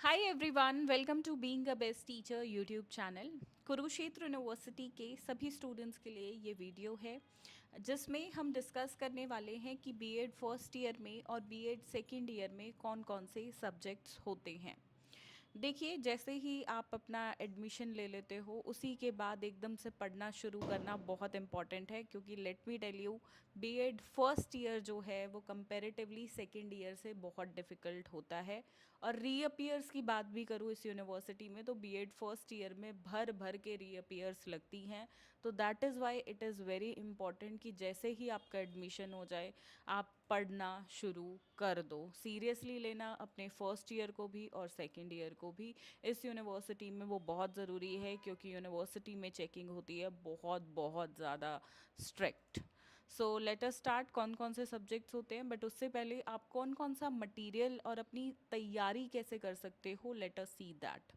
Hi everyone, welcome to being a best teacher YouTube channel. Kurukshetra university के सभी students के लिए ये वीडियो है जिसमें हम डिस्कस करने वाले हैं कि बीएड फर्स्ट ईयर में और बीएड सेकेंड ईयर में कौन कौन से सब्जेक्ट्स होते हैं। देखिए, जैसे ही आप अपना एडमिशन ले लेते हो उसी के बाद एकदम से पढ़ना शुरू करना बहुत इम्पॉर्टेंट है, क्योंकि let me tell you, BEd first year जो है वो कंपैरेटिवली सेकेंड ईयर से बहुत डिफ़िकल्ट होता है। और रीअपियर्स की बात भी करूँ इस यूनिवर्सिटी में तो बीएड फर्स्ट ईयर में भर भर के रीअपियर्स लगती हैं। तो that is why it is very important कि जैसे ही आपका एडमिशन हो जाए आप पढ़ना शुरू कर दो। सीरियसली लेना अपने फर्स्ट ईयर को भी और सेकेंड ईयर को भी। इस यूनिवर्सिटी में वो बहुत ज़रूरी है, क्योंकि यूनिवर्सिटी में चेकिंग होती है बहुत बहुत ज़्यादा strict. So let us start, कौन कौन से सब्जेक्ट्स होते हैं। बट उससे पहले आप कौन कौन सा मटेरियल और अपनी तैयारी कैसे कर सकते हो, लेट अस सी दैट।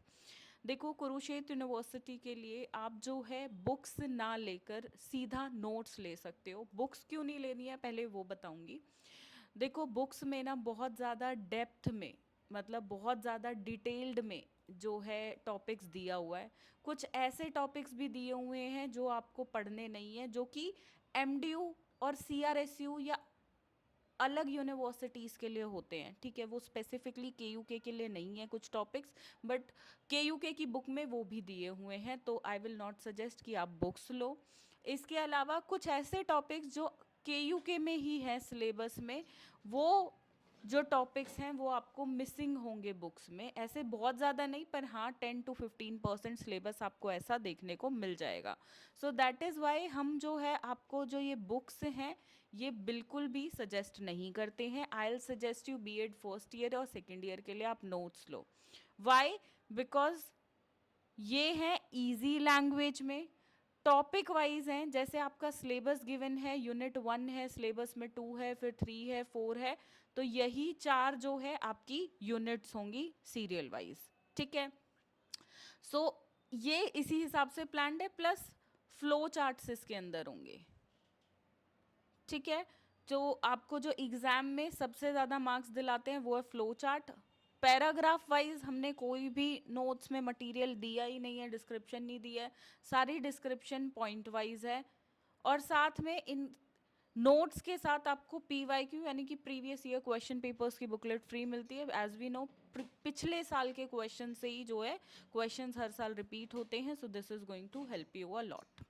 देखो, कुरुक्षेत्र यूनिवर्सिटी के लिए आप जो है बुक्स ना लेकर सीधा नोट्स ले सकते हो। बुक्स क्यों नहीं लेनी है पहले वो बताऊंगी। देखो, बुक्स में ना बहुत ज़्यादा डेप्थ में, मतलब बहुत ज़्यादा डिटेल्ड में जो है टॉपिक्स दिया हुआ है। कुछ ऐसे टॉपिक्स भी दिए हुए हैं जो आपको पढ़ने नहीं है, जो कि एमडीयू और सीआरएसयू या अलग यूनिवर्सिटीज़ के लिए होते हैं। ठीक है, वो स्पेसिफिकली केयूके के लिए नहीं है कुछ टॉपिक्स, बट केयूके की बुक में वो भी दिए हुए हैं, तो आई विल नॉट सजेस्ट कि आप बुक्स लो। इसके अलावा कुछ ऐसे टॉपिक्स जो केयूके में ही है सिलेबस में, वो जो टॉपिक्स हैं वो आपको मिसिंग होंगे बुक्स में। ऐसे बहुत ज़्यादा नहीं, पर हाँ 10 to 15% सिलेबस आपको ऐसा देखने को मिल जाएगा। सो दैट इज़ वाई हम जो है आपको जो ये बुक्स हैं ये बिल्कुल भी सजेस्ट नहीं करते हैं। I will suggest you BEd first year और सेकेंड ईयर के लिए आप नोट्स लो। वाई? बिकॉज ये है इजी लैंग्वेज में, टॉपिक वाइज हैं। जैसे आपका सिलेबस गिवन है, यूनिट 1 है, सिलेबस में 2 है, फिर 3 है, 4 है, तो यही 4 जो है आपकी यूनिट्स होंगी सीरियल वाइज। ठीक है, सो ये इसी हिसाब से प्लान्ड है, प्लस फ्लो चार्ट्स इसके अंदर होंगे। ठीक है, जो आपको जो एग्ज़ाम में सबसे ज़्यादा मार्क्स दिलाते हैं वो है फ्लो चार्ट। पैराग्राफ वाइज हमने कोई भी नोट्स में मटेरियल दिया ही नहीं है, डिस्क्रिप्शन नहीं दिया है, सारी डिस्क्रिप्शन पॉइंट वाइज है। और साथ में इन नोट्स के साथ आपको पीवाईक्यू यानी कि प्रीवियस ईयर क्वेश्चन पेपर्स की बुकलेट फ्री मिलती है। एज वी नो, पिछले साल के क्वेश्चन से ही जो है क्वेश्चंस हर साल रिपीट होते हैं, so this is going to help you a lot.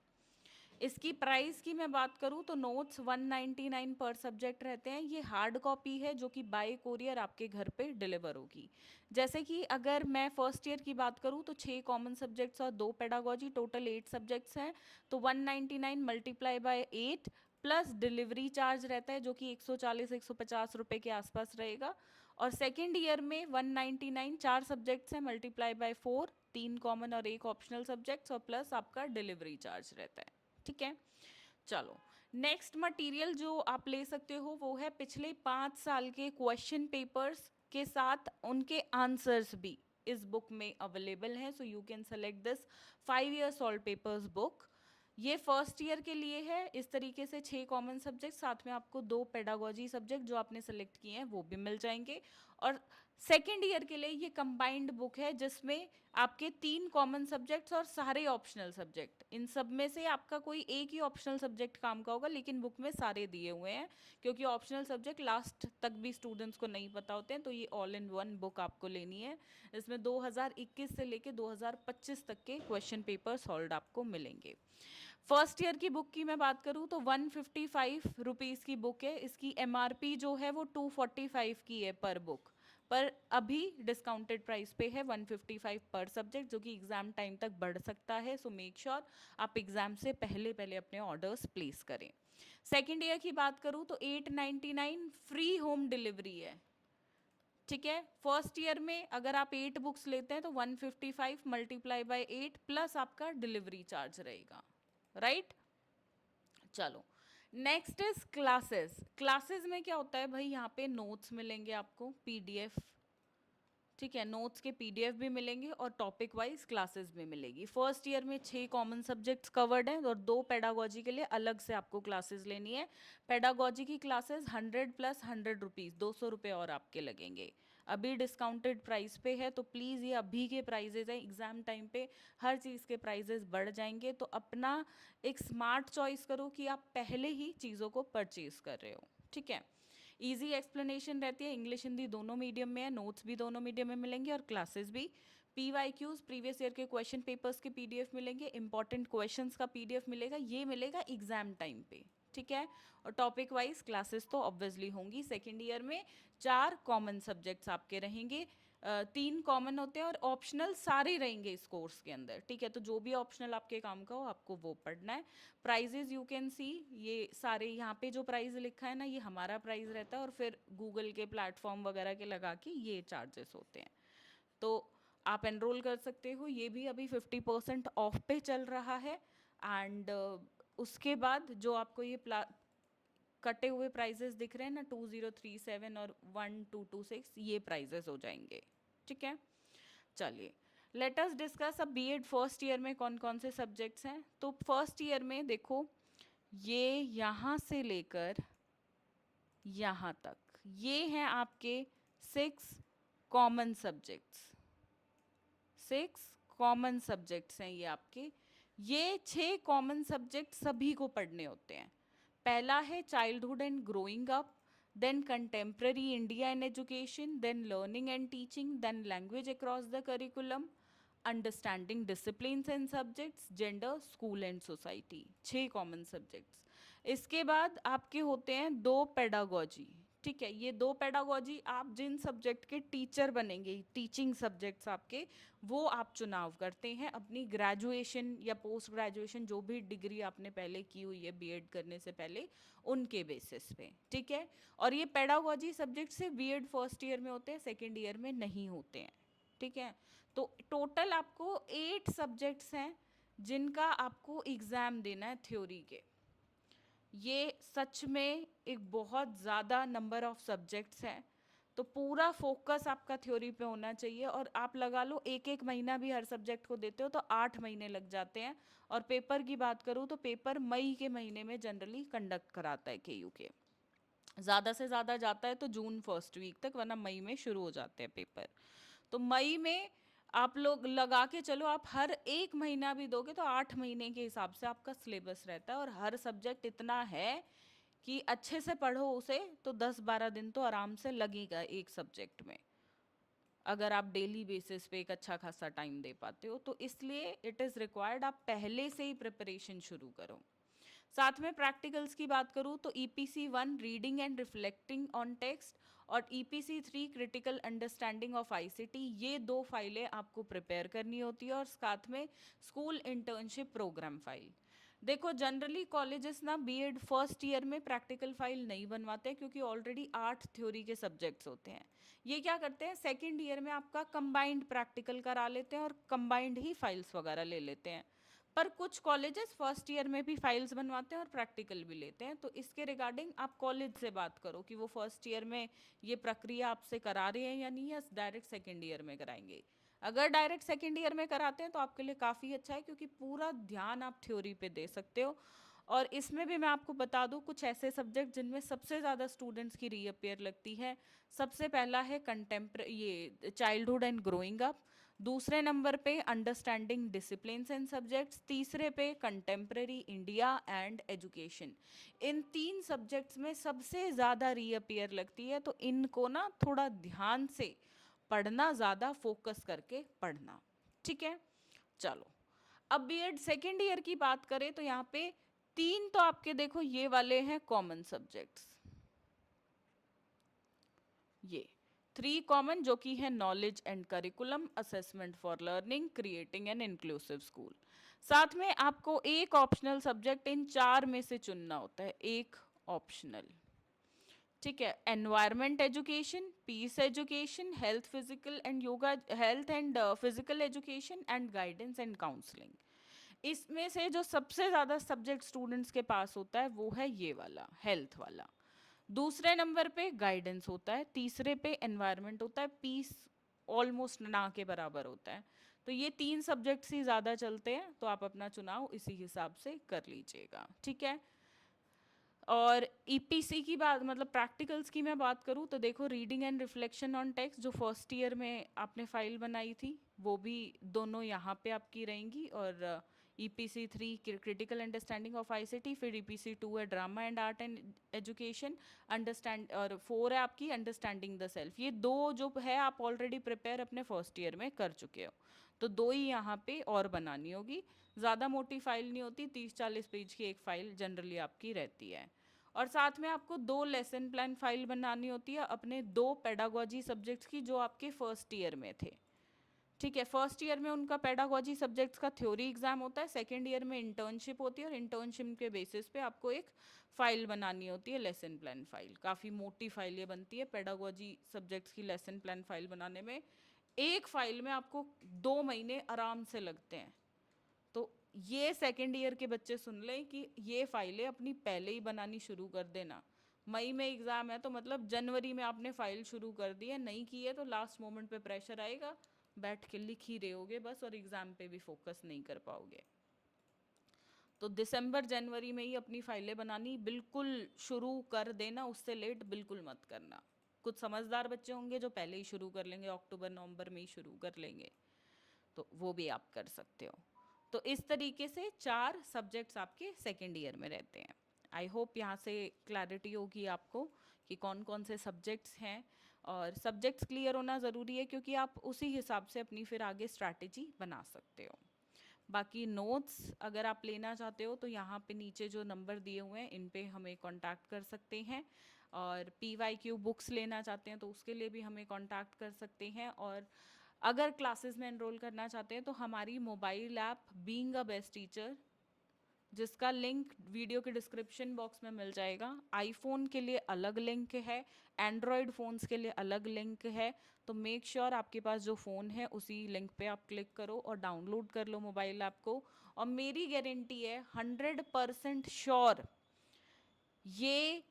इसकी प्राइस की मैं बात करूं तो नोट्स 199 पर सब्जेक्ट रहते हैं। ये हार्ड कॉपी है जो कि बाय कोरियर आपके घर पे डिलीवर होगी। जैसे कि अगर मैं फर्स्ट ईयर की बात करूं तो 6 कॉमन सब्जेक्ट्स और 2 पेडागोजी, टोटल 8 सब्जेक्ट्स हैं। तो 199 multiply by 8 plus delivery charge रहता है जो कि 140-150 रुपये के आसपास रहेगा। और सेकेंड ईयर में 199 4 सब्जेक्ट्स हैं, मल्टीप्लाई बाय 4, 3 कॉमन और 1 ऑप्शनल सब्जेक्ट्स, और प्लस आपका डिलीवरी चार्ज रहता है। ठीक है, चलो नेक्स्ट मटेरियल जो आप ले सकते हो वो है पिछले 5 साल के क्वेश्चन पेपर्स के साथ उनके आंसर्स भी इस बुक में अवेलेबल हैं। So you can select this 5 year solve papers book. ये फर्स्ट ईयर के लिए है। इस तरीके से 6 कॉमन सब्जेक्ट, साथ में आपको 2 पेडागोजी सब्जेक्ट जो आपने सेलेक्ट किए हैं वो भी मिल जाएंगे। और सेकेंड ईयर के लिए ये कंबाइंड बुक है जिसमें आपके 3 कॉमन सब्जेक्ट्स और सारे ऑप्शनल सब्जेक्ट, इन सब में से आपका कोई एक ही ऑप्शनल सब्जेक्ट काम का होगा, लेकिन बुक में सारे दिए हुए हैं, क्योंकि ऑप्शनल सब्जेक्ट लास्ट तक भी स्टूडेंट्स को नहीं पता होते हैं। तो ये ऑल इन वन बुक आपको लेनी है। इसमें 2021 से लेके 2025 तक के क्वेश्चन पेपर सॉल्व आपको मिलेंगे। फर्स्ट ईयर की बुक की मैं बात करूँ तो 155 रुपीज़ की बुक है। इसकी एमआरपी जो है वो 245 की है पर बुक, पर अभी डिस्काउंटेड प्राइस पे है 155 पर सब्जेक्ट, जो कि एग्ज़ाम टाइम तक बढ़ सकता है। सो मेक श्योर आप एग्ज़ाम से पहले पहले अपने ऑर्डर्स प्लेस करें। सेकेंड ईयर की बात करूँ तो 899 फ्री होम डिलीवरी है। ठीक है, फर्स्ट ईयर में अगर आप 8 बुक्स लेते हैं तो 155 मल्टीप्लाई बाय 8 प्लस आपका डिलीवरी चार्ज रहेगा। राइट, चलो नेक्स्ट इज क्लासेस। क्लासेस में क्या होता है भाई, यहाँ पे नोट्स मिलेंगे आपको पीडीएफ। ठीक है, नोट्स के पीडीएफ भी मिलेंगे और टॉपिक वाइज क्लासेस भी मिलेगी। फर्स्ट ईयर में 6 कॉमन सब्जेक्ट्स कवर्ड हैं और 2 पेडागोजी के लिए अलग से आपको क्लासेस लेनी है। पेडागोजी की क्लासेस 100 + 100 रुपीज़, 200 रुपये और आपके लगेंगे। अभी डिस्काउंटेड प्राइस पे है, तो प्लीज़ ये अभी के प्राइजेज हैं, एग्ज़ाम टाइम पे हर चीज़ के प्राइजेज बढ़ जाएंगे। तो अपना एक स्मार्ट चॉइस करो कि आप पहले ही चीज़ों को परचेज कर रहे हो, ठीक है। ईजी एक्सप्लेनेशन रहती है, इंग्लिश हिंदी दोनों मीडियम में है, नोट्स भी दोनों मीडियम में मिलेंगे और क्लासेस भी। PYQs प्रीवियस ईयर के क्वेश्चन पेपर्स के PDF मिलेंगे, इंपॉर्टेंट क्वेश्चंस का PDF मिलेगा, ये मिलेगा एग्जाम टाइम पे, ठीक है। और टॉपिक वाइज क्लासेस तो ऑब्वियसली होंगी। सेकेंड ईयर में 4 कॉमन सब्जेक्ट्स आपके रहेंगे, 3 कॉमन होते हैं और ऑप्शनल सारे रहेंगे इस कोर्स के अंदर, ठीक है। तो जो भी ऑप्शनल आपके काम का हो आपको वो पढ़ना है। प्राइजेज यू कैन सी, ये सारे यहाँ पे जो प्राइस लिखा है ना, ये हमारा प्राइस रहता है और फिर गूगल के प्लेटफॉर्म वगैरह के लगा के ये चार्जेस होते हैं। तो आप एनरोल कर सकते हो, ये भी अभी 50% ऑफ पे चल रहा है। एंड उसके बाद जो आपको ये कटे हुए प्राइजेस दिख रहे हैं ना, 2037 और 1226, ये प्राइजेस हो जाएंगे, ठीक है। चलिए लेट अस डिस्कस अब B.Ed फर्स्ट ईयर में कौन कौन से सब्जेक्ट्स हैं। तो फर्स्ट ईयर में देखो, ये यहाँ से लेकर यहाँ तक ये हैं आपके 6 कॉमन सब्जेक्ट्स। 6 कॉमन सब्जेक्ट्स हैं ये आपके। ये 6 कॉमन सब्जेक्ट सभी को पढ़ने होते हैं। पहला है childhood and growing up, then contemporary India and education, then learning and teaching, then language across the curriculum, understanding disciplines and subjects, gender, school and society. 6 common subjects. इसके बाद आपके होते हैं 2 पेडागोजी, ठीक है। ये 2 पेडागोजी आप जिन सब्जेक्ट के टीचर बनेंगे, टीचिंग सब्जेक्ट्स आपके, वो आप चुनाव करते हैं अपनी ग्रेजुएशन या पोस्ट ग्रेजुएशन, जो भी डिग्री आपने पहले की हुई है B.Ed करने से पहले, उनके बेसिस पे, ठीक है। और ये पेडागोजी सब्जेक्ट सिर्फ B.Ed फर्स्ट ईयर में होते हैं, सेकेंड ईयर में नहीं होते हैं, ठीक है। तो टोटल आपको 8 सब्जेक्ट्स हैं जिनका आपको एग्ज़ाम देना है थ्योरी के। ये सच में एक बहुत ज़्यादा नंबर ऑफ सब्जेक्ट्स हैं, तो पूरा फोकस आपका थ्योरी पे होना चाहिए। और आप लगा लो एक एक महीना भी हर सब्जेक्ट को देते हो तो 8 महीने लग जाते हैं। और पेपर की बात करूँ तो पेपर मई के महीने में जनरली कंडक्ट कराता है KU के, ज़्यादा से ज़्यादा जाता है तो जून फर्स्ट वीक तक, वरना मई में शुरू हो जाते हैं पेपर। तो मई में आप लोग लगा के चलो, आप हर एक महीना भी दोगे तो 8 महीने के हिसाब से आपका सिलेबस रहता है। और हर सब्जेक्ट इतना है कि अच्छे से पढ़ो उसे तो 10-12 दिन तो आराम से लगेगा एक सब्जेक्ट में, अगर आप डेली बेसिस पे एक अच्छा खासा टाइम दे पाते हो। तो इसलिए इट इज़ रिक्वायर्ड आप पहले से ही प्रिपरेशन शुरू करो। साथ में प्रैक्टिकल्स की बात करूँ तो EPC 1 reading and reflecting on text और EPC 3 critical understanding of ICT, ये 2 फाइलें आपको प्रिपेयर करनी होती है। और साथ में स्कूल इंटर्नशिप प्रोग्राम फाइल। देखो जनरली कॉलेजेस ना B.Ed फर्स्ट ईयर में प्रैक्टिकल फाइल नहीं बनवाते क्योंकि ऑलरेडी 8 थ्योरी के सब्जेक्ट्स होते हैं। ये क्या करते हैं, सेकेंड ईयर में आपका कंबाइंड प्रैक्टिकल करा लेते हैं और कंबाइंड ही फाइल्स वगैरह ले लेते हैं। पर कुछ कॉलेजेस फर्स्ट ईयर में भी फाइल्स बनवाते हैं और प्रैक्टिकल भी लेते हैं। तो इसके रिगार्डिंग आप कॉलेज से बात करो कि वो फर्स्ट ईयर में ये प्रक्रिया आपसे करा रहे हैं या नहीं, या डायरेक्ट सेकेंड ईयर में कराएंगे। अगर डायरेक्ट सेकेंड ईयर में कराते हैं तो आपके लिए काफ़ी अच्छा है क्योंकि पूरा ध्यान आप थ्योरी पे दे सकते हो। और इसमें भी मैं आपको बता दूं कुछ ऐसे सब्जेक्ट जिनमें सबसे ज़्यादा स्टूडेंट्स की रीअपियर लगती है। सबसे पहला है ये चाइल्डहुड एंड ग्रोइंग अप, दूसरे नंबर पे अंडरस्टैंडिंग डिसिप्लिन्स एंड सब्जेक्ट्स, तीसरे पे contemporary India and education. In 3 subjects में सबसे ज़्यादा रीअपियर लगती है, तो इनको ना थोड़ा ध्यान से पढ़ना, ज़्यादा फोकस करके पढ़ना, ठीक है। चलो अब B.Ed सेकेंड ईयर की बात करें तो यहाँ पे 3 तो आपके देखो ये वाले हैं कॉमन सब्जेक्ट्स, ये 3 कॉमन जो कि है knowledge and curriculum, assessment for learning, creating an inclusive school. साथ में आपको एक ऑप्शनल सब्जेक्ट इन 4 में से चुनना होता है, एक ऑप्शनल, ठीक है। Environment education, peace education, health physical and yoga, health and physical education and guidance and counselling. इसमें से जो सबसे ज़्यादा सब्जेक्ट स्टूडेंट्स के पास होता है वो है ये वाला, हेल्थ वाला। दूसरे नंबर पे गाइडेंस होता है, तीसरे पे एनवायरनमेंट होता है, पीस ऑलमोस्ट ना के बराबर होता है। तो ये 3 सब्जेक्ट्स ही ज़्यादा चलते हैं, तो आप अपना चुनाव इसी हिसाब से कर लीजिएगा, ठीक है। और ईपीसी की बात मतलब प्रैक्टिकल्स की मैं बात करूँ तो देखो, reading and reflection on text जो फर्स्ट ईयर में आपने फाइल बनाई थी वो भी दोनों यहाँ पे आपकी रहेंगी। और EPC 3 critical understanding of ICT, फिर ईपीसी 2 है drama and art and education understand, और 4 है आपकी अंडरस्टैंडिंग द सेल्फ। ये दो जो है आप ऑलरेडी प्रिपेयर अपने फर्स्ट ईयर में कर चुके हो, तो दो ही यहाँ पे और बनानी होगी। ज़्यादा मोटी फाइल नहीं होती, 30-40 पेज की एक फाइल जनरली आपकी रहती है। और साथ में आपको 2 लेसन प्लान फाइल बनानी होती है अपने 2 पेडागोजी सब्जेक्ट्स की जो आपके फर्स्ट ईयर में थे। ठीक है, फर्स्ट ईयर में उनका पेडागोजी सब्जेक्ट्स का थ्योरी एग्जाम होता है, सेकेंड ईयर में इंटर्नशिप होती है, और इंटर्नशिप के बेसिस पे आपको एक फाइल बनानी होती है, लेसन प्लान फाइल। काफ़ी मोटी फाइल ये बनती है पेडागोजी सब्जेक्ट्स की। लेसन प्लान फाइल बनाने में एक फाइल में आपको 2 महीने आराम से लगते हैं। तो ये सेकेंड ईयर के बच्चे सुन लें कि ये फाइलें अपनी पहले ही बनानी शुरू कर देना। मई में एग्ज़ाम है तो मतलब जनवरी में आपने फाइल शुरू कर दी है, नहीं की है तो लास्ट मोमेंट पे प्रेशर आएगा, बैठ के लिख ही रहे होगे बस, और एग्ज़ाम पे भी फोकस नहीं कर पाओगे। तो दिसंबर जनवरी में ही अपनी फाइलें बनानी बिल्कुल शुरू कर देना, उससे लेट बिल्कुल मत करना। कुछ समझदार बच्चे होंगे जो पहले ही शुरू कर लेंगे, अक्टूबर नवंबर में ही शुरू कर लेंगे, तो वो भी आप कर सकते हो। तो इस तरीके से 4 सब्जेक्ट्स आपके सेकेंड ईयर में रहते हैं। आई होप यहाँ से क्लैरिटी होगी आपको कि कौन कौन से सब्जेक्ट्स हैं, और सब्जेक्ट्स क्लियर होना ज़रूरी है क्योंकि आप उसी हिसाब से अपनी फिर आगे स्ट्रैटेजी बना सकते हो। बाकी नोट्स अगर आप लेना चाहते हो तो यहाँ पे नीचे जो नंबर दिए हुए हैं इन पे हमें कांटेक्ट कर सकते हैं, और PYQ बुक्स लेना चाहते हैं तो उसके लिए भी हमें कांटेक्ट कर सकते हैं। और अगर क्लासेस में एनरोल करना चाहते हैं तो हमारी mobile app being a best teacher, जिसका लिंक वीडियो के डिस्क्रिप्शन बॉक्स में मिल जाएगा, आईफोन के लिए अलग लिंक है, एंड्रॉयड फ़ोन्स के लिए अलग लिंक है। तो मेक श्योर आपके पास जो फ़ोन है उसी लिंक पे आप क्लिक करो और डाउनलोड कर लो मोबाइल ऐप को। और मेरी गारंटी है 100% श्योर ये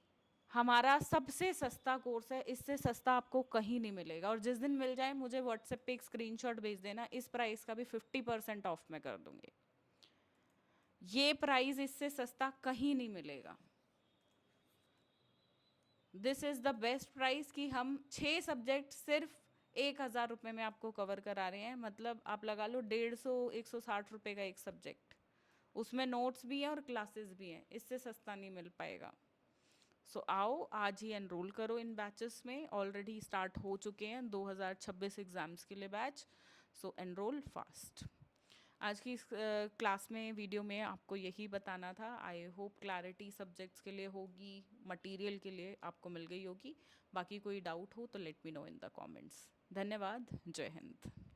हमारा सबसे सस्ता कोर्स है, इससे सस्ता आपको कहीं नहीं मिलेगा। और जिस दिन मिल जाए मुझे व्हाट्सएप पे एक स्क्रीनशॉट भेज देना, इस प्राइस का भी 50% ऑफ मैं कर दूंगी। ये प्राइस इससे सस्ता कहीं नहीं मिलेगा। This is the best price कि हम 6 सब्जेक्ट सिर्फ 1,000 रुपये में आपको कवर करा रहे हैं। मतलब आप लगा लो 150-160 रुपये का एक सब्जेक्ट, उसमें नोट्स भी हैं और क्लासेस भी हैं, इससे सस्ता नहीं मिल पाएगा। सो आओ आज ही एनरोल करो इन बैचेस में, ऑलरेडी स्टार्ट हो चुके हैं 2026 एग्ज़ाम्स के लिए बैच। सो एनरोल फास्ट। आज की इस क्लास में वीडियो में आपको यही बताना था। आई होप क्लैरिटी सब्जेक्ट्स के लिए होगी, मटेरियल के लिए आपको मिल गई होगी। बाकी कोई डाउट हो तो let me know in the comments. धन्यवाद। जय हिंद।